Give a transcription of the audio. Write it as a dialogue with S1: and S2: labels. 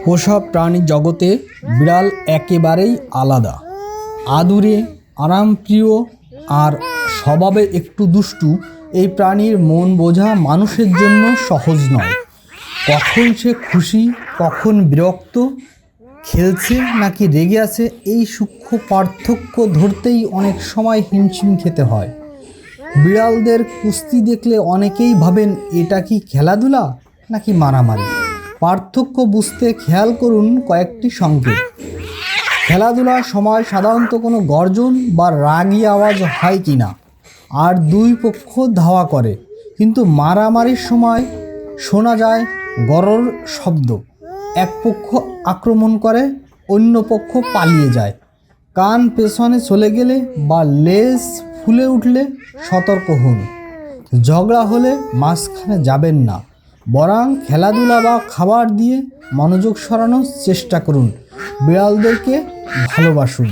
S1: পোষা প্রাণী জগতে বিড়াল একেবারেই আলাদা। আদুরে, আরামপ্রিয় আর স্বভাবে একটু দুষ্টু। এই প্রাণীর মন বোঝা মানুষের জন্য সহজ নয়। কখন সে খুশি, কখন বিরক্ত, খেলছে নাকি রেগে আছে, এই সূক্ষ্ম পার্থক্য ধরতেই অনেক সময় হিমশিম খেতে হয়। বিড়ালদের কুস্তি দেখলে অনেকেই ভাবেন এটা কি খেলাধুলা নাকি মারামারি। পার্থক্য বুঝতে খেয়াল করুন কয়েকটি সংকেত। খেলাধুলার সময় সাধারণত কোনো গর্জন বা রাগী আওয়াজ হয় কি না, আর দুই পক্ষ ধাওয়া করে, কিন্তু মারামারির সময় শোনা যায় গরর শব্দ। এক পক্ষ আক্রমণ করে, অন্য পক্ষ পালিয়ে যায়। কান পেছনে চলে গেলে বা লেজ ফুলে উঠলে সতর্ক হন। ঝগড়া হলে মাঝখানে যাবেন না, বরং খেলাধুলা বা খাবার দিয়ে মনোযোগ সরানোর চেষ্টা করুন। বিড়ালদেরকে ভালোবাসুন।